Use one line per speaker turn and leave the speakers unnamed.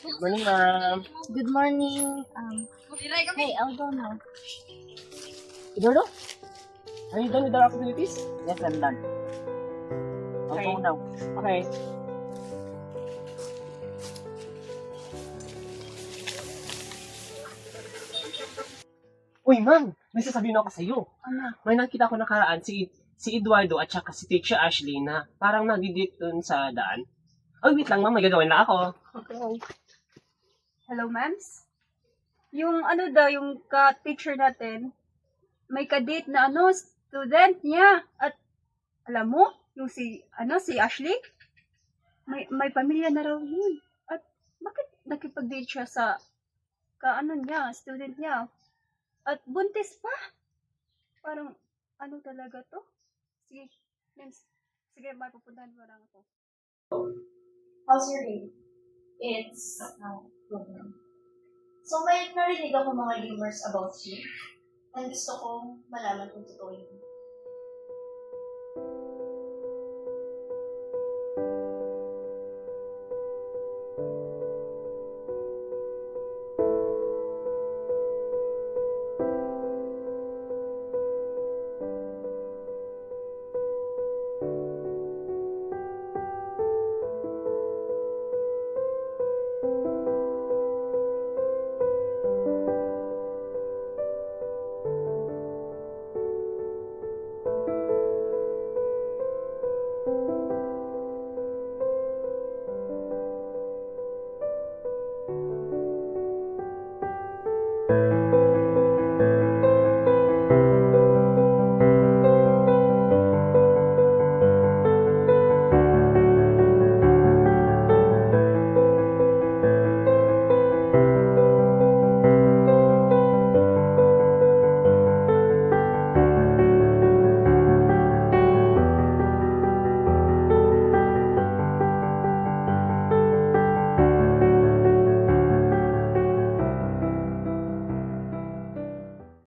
Good morning, ma'am.
Good morning. Hey, Aldono.
Eduardo, are you done with our activities?
Yes, I'm done. I'll
Okay.
go now.
Okay. Uy, ma'am! May sasabihin ako sa'yo.
Ano?
May nakita ko nakaraan si Eduardo at saka si Teacher Ashley na parang nagdidate dun sa daan. Ay, wait lang, ma'am. May gagawin lang ako.
Okay. Hello, ma'ams? Yung ano daw, yung ka-teacher natin, may ka-date na student niya. At alam mo, yung si Ashley, may pamilya na raw yun. At bakit nakipag-date siya sa student niya? At buntis pa. Parang, ano talaga to? Sige, ma'ams. Sige, mapupuntahan mo lang ako.
How's your day? It's good. So may narinig ako mga rumors about you. And gusto kong malaman kung totoo yun.